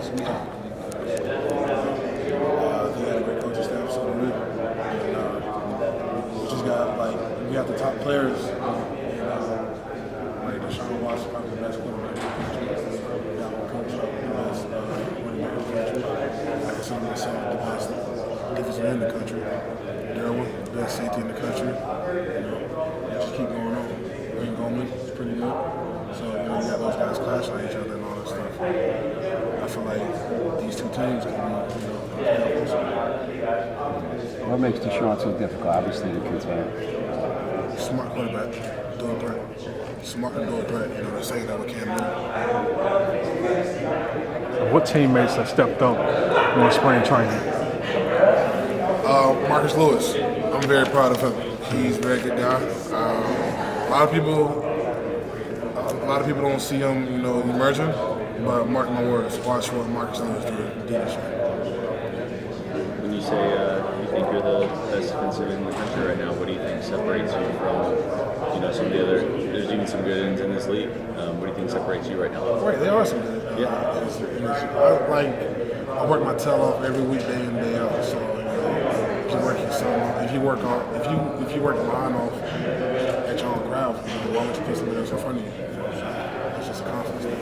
Yes, we have. They had a great coaching staff, so do we. And we just got, we got the top players. Like Deshaun Watson, probably the best quarterback in the country. We got Coach, the best running back in the country. I consider myself the best defensive end in the country. Darryl, the best safety in the country. Just keep going on. Wayne Goldman is pretty good. So, you got those guys clashing on each other and all that stuff. I feel like these two teams can be, What makes Deshaun so difficult, obviously, to contain? Smart quarterback, dual threat. Smart and dual threat, they're saying that we can't do. What teammates have stepped up in spring training? Marcus Lewis, I'm very proud of him. He's a very good guy. A lot of people don't see him, emerging, but mark my words, watch what Marcus Lewis did this year. When you say you think you're the best defensive in the country right now, what do you think separates you from, some of the other? There's even some good ends in this league. What do you think separates you right now? Right, there are some good. I work my tail off every week, day in, day out. So if you work your line off at your own craft, why would you put somebody else in front of you? It's just a confidence thing.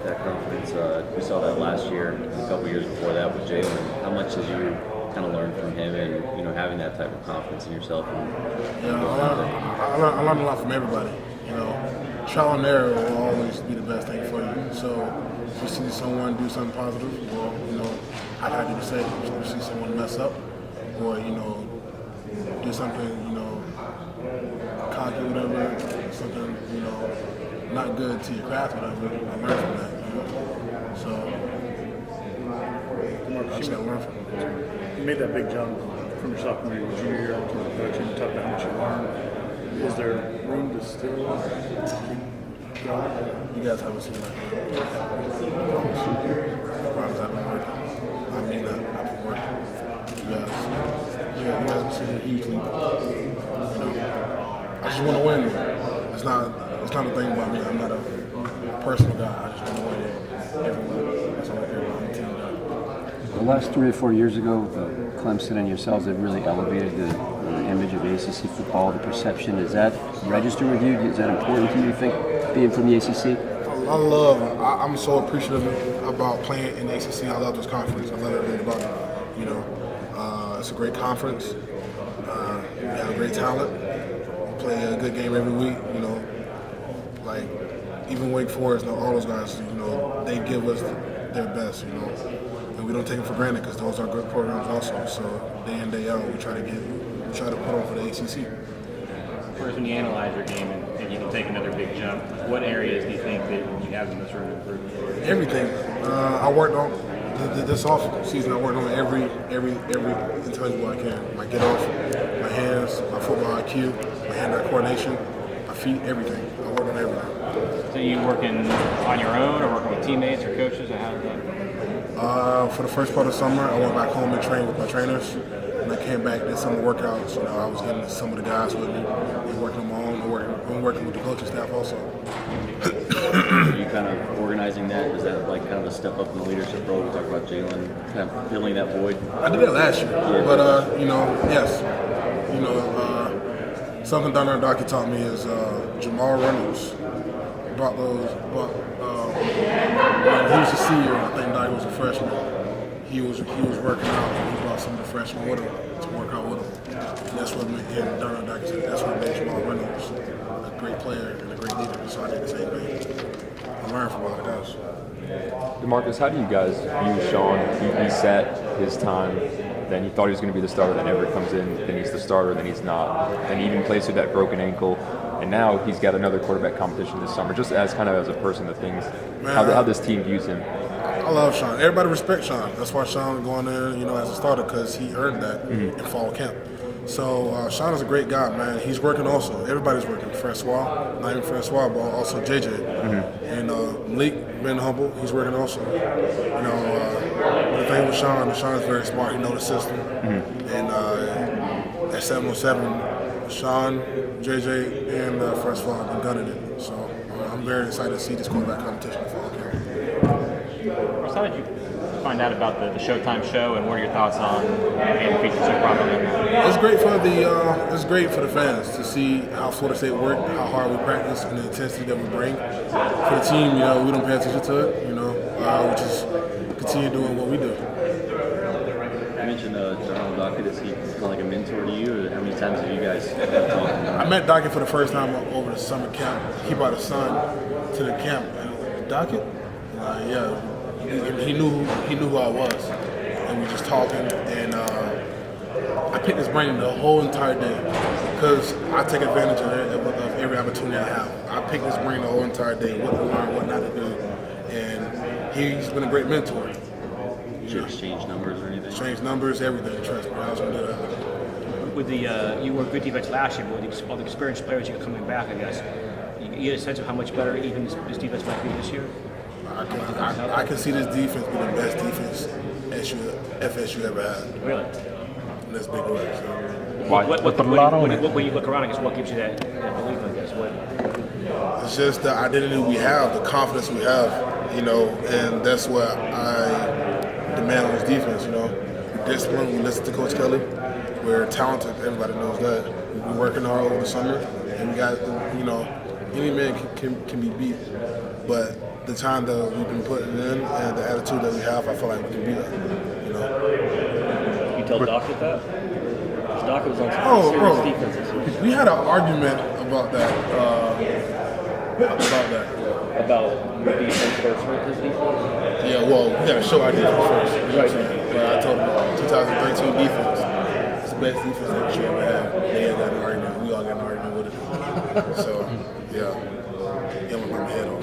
That confidence, we saw that last year, a couple years before that with Jalen. How much did you kind of learn from him and having that type of confidence in yourself? I learned a lot from everybody. Trial and error will always be the best thing for you. So if you see someone do something positive, well, I gotta do the same. So if you see someone mess up, or do something, cocky, whatever, something, not good to your craft, whatever, I learn from that. So I just gotta learn from it. You made that big jump from your sophomore year to junior year to the coaching. You talked about how much you learned. Is there room to still keep going? You guys haven't seen that. I promise I've been working. I mean that. I've been working. You guys haven't seen it hugely. I just want to win. It's not a thing about me. I'm not a personal guy. I just want to win it every week. That's all I care about. I'm a team guy. The last 3 or 4 years ago, Clemson and yourselves have really elevated the image of ACC football, the perception. Does that register with you? Is that important to you, think, being from the ACC? I'm so appreciative about playing in the ACC. I love this conference. I love everything about it. It's a great conference. We have great talent. We play a good game every week. Even Wake Forest, all those guys, they give us their best, and we don't take them for granted because those are good programs also. So day in, day out, we try to put on for the ACC. First, when you analyze your game and you can take another big jump, what areas do you think that you have in this room to improve? Everything. I worked on this off season. I worked on every intangible I can. My get off, my hands, my football IQ, my hand-eye coordination, my feet, everything. I worked on everything. So you working on your own or working with teammates or coaches? Or how is that? For the first part of the summer, I went back home and trained with my trainers. And I came back, did some workouts. I was getting some of the guys with me and working on my own. I'm working with the coaching staff also. Are you kind of organizing that? Is that kind of a step up in the leadership role? We talked about Jalen kind of filling that void. I did that last year, but yes. Something Dr. Docky taught me is Jamal Reynolds brought those. When he was a senior, I think Docky was a freshman. He was working out, and he brought some of the freshmen with him to work out with him. And that's what made him, Dr. Docky said, that's what made Jamal Reynolds a great player and a great leader. So I did the same thing. I learned from all the guys. DeMarcus, how do you guys view Sean? He sat his time, then he thought he was going to be the starter, then never comes in, then he's the starter, then he's not. Then he even plays with that broken ankle, and now he's got another quarterback competition this summer. Just as a person that thinks, how this team views him. I love Sean. Everybody respects Sean. That's why Sean going in, as a starter, because he earned that in fall camp. So Sean is a great guy, man. He's working also. Everybody's working. Francois, not even Francois, but also JJ. And Malik, been humble. He's working also. The thing with Sean's very smart. He knows the system. And at 707, Sean, JJ, and Francois have been gunning it. So I'm very excited to see this quarterback competition in fall camp. how did you find out about the Showtime show, and what are your thoughts on being featured so properly in that? It's great for the fans to see how Florida State work, how hard we practice, and the intensity that we bring. For the team, we don't pay attention to it. We just continue doing what we do. You mentioned Donald Dockett. Is he kind of like a mentor to you? Or how many times have you guys talked? I met Dockett for the first time over the summer camp. He brought his son to the camp. And I was like, Dockett? Yeah. He knew who I was, and we just talking. And I picked his brain the whole entire day because I take advantage of every opportunity I have. I picked his brain the whole entire day, what to learn, what not to do, and he's been a great mentor. Did you exchange numbers or anything? Exchange numbers, everything. Trust me, I was gonna do that. With you were good defense last year, but with all the experienced players you got coming back, I guess, you get a sense of how much better even this defense might be this year? I can see this defense be the best defense FSU ever had. Really? And that's big words. So. When you look around, I guess, what gives you that belief, I guess? It's just the identity we have, the confidence we have, and that's what I demand on this defense, We're disciplined, we listen to Coach Kelly, we're talented, everybody knows that. We're working hard over the summer, and we got, any man can be beat, but the time that we've been putting in and the attitude that we have, I feel like we can beat that, You told Dockett that? Because Dockett was on some serious defense this year. We had an argument about that. About your defense versus his defense? Yeah, well, we got to show our defense first. Right. But I told him 2013 defense, it's the best defense that we ever had. They ain't got an argument. We all got an argument with it. So, yeah. I'm going to my head off.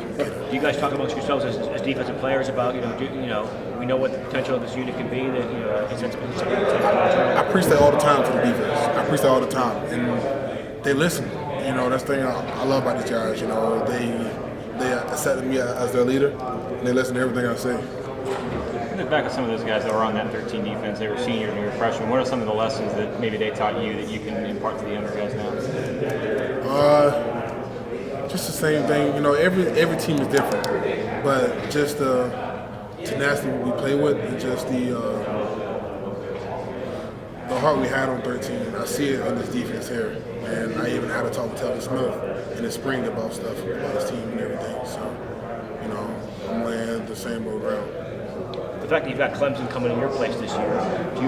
Do you guys talk amongst yourselves as defensive players about, we know what the potential of this unit can be, that, it's I preach that all the time to the defense. I preach that all the time. And they listen. That's the thing I love about these guys. They accepted me as their leader, and they listen to everything I say. Look back at some of those guys that were on that 13 defense. They were seniors and you were freshmen. What are some of the lessons that maybe they taught you that you can impart to the younger guys now? Just the same thing. Every team is different, but just the tenacity we play with, and just the heart we had on 13. I see it in this defense here, and I even had to talk to Telvin Smith in the spring about stuff about his team and everything. So, I'm laying the same old ground. The fact that you've got Clemson coming in your place this year, do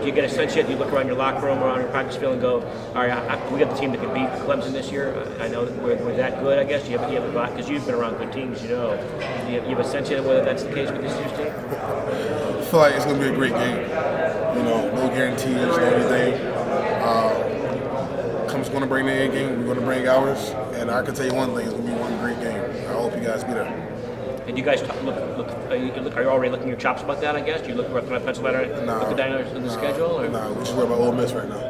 you get a sense yet? Do you look around your locker room, around your practice field, and go, all right, we got the team that can beat Clemson this year? I know that we're that good, I guess. Do you have a vibe? Because you've been around good teams, Do you have a sense yet whether that's the case with this year's team? I feel like it's going to be a great game. No guarantees, no anything. Clemson's going to bring their A game. We're going to bring ours. And I can tell you one thing, it's going to be one great game. I hope you guys be there. And you guys are you already looking your chops about that, I guess? Do you look at my pencil letter and look down in the schedule? Or? No, we just worry about Ole Miss right now.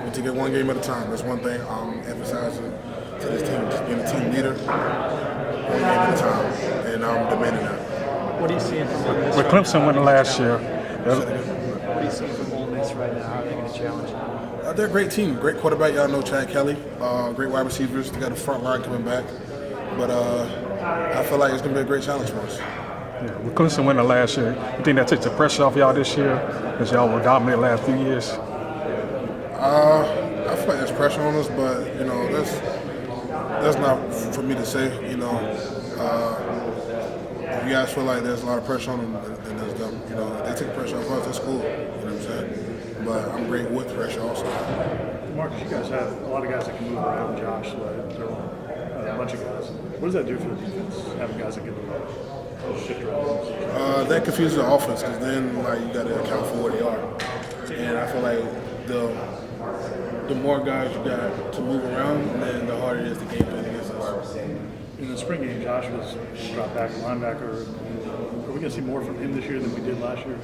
We take it one game at a time. That's one thing I'm emphasizing to this team, just being a team leader, one game at a time, and I'm demanding that. What are you seeing from Ole Miss? With Clemson winning last year. What are you seeing from Ole Miss right now? How are they going to challenge you? They're a great team, great quarterback. Y'all know Chad Kelly. Great wide receivers. They got a front line coming back, but I feel like it's going to be a great challenge for us. Yeah, with Clemson winning last year, you think that takes the pressure off y'all this year because y'all were dominant the last few years? I feel like there's pressure on us, but that's not for me to say. If you guys feel like there's a lot of pressure on them, then that's them. If they take pressure off us, that's cool. You know what I'm saying? But I'm great with pressure also. Marcus, you guys have a lot of guys that can move around. Josh, a bunch of guys. What does that do for the defense? Having guys that can shift around. That confuses the offense because then you got to account for where they are. And I feel like the more guys you got to move around, then the harder it is to game plan against us. In the spring game, Josh was dropped back linebacker. Are we going to see more from him this year than we did last year,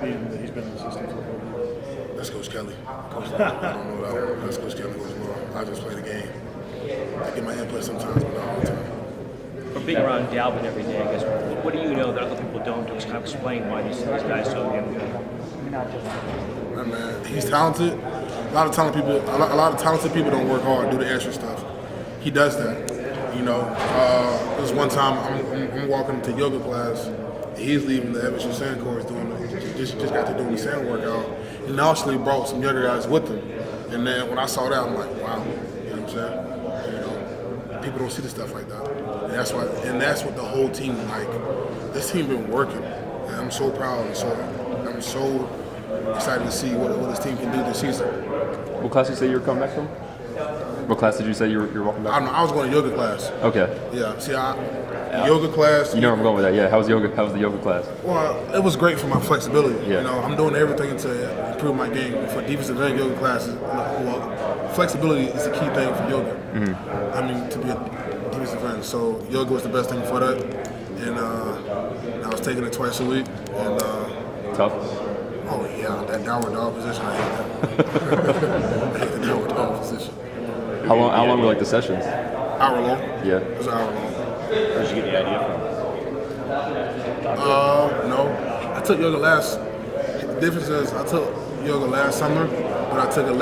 being that he's been an assistant for a couple years? That's Coach Kelly. I don't know that one. That's Coach Kelly. I just play the game. I get my input sometimes, but not all the time. From being around Dalvin every day, I guess, what do you know that other people don't to kind of explain why these guys so young? Man, he's talented. A lot of talented people don't work hard, do the extra stuff. He does that. There's one time I'm walking to yoga class, He's leaving the FSU sand course just got to doing the sand workout, and actually brought some younger guys with him. And then when I saw that, I'm like, wow, you know what I'm saying? You know, people don't see the stuff like that, and that's what the whole team like. This team been working, and I'm so proud, and I'm so excited to see what this team can do this season. What class did you say you were coming back from? What class did you say you're walking back I from? don't know. I was going to yoga class. Okay. Yeah. See, yoga class. You know where I'm going with that. Yeah. How was the yoga class? Well, it was great for my flexibility. Yeah. You know, I'm doing everything to improve my game. For defensive end yoga classes, well, flexibility is the key thing for yoga. Mm-hmm. I mean, to be a defensive end. So yoga was the best thing for that. And I was taking it twice a week. And Tough. oh yeah, that downward dog position, I hate that. I hate the downward dog position. How long were like the sessions? Hour long. Yeah. It was an hour long. Where'd you get the idea from? No. I took yoga last. The difference is I took yoga last summer, but I took it late.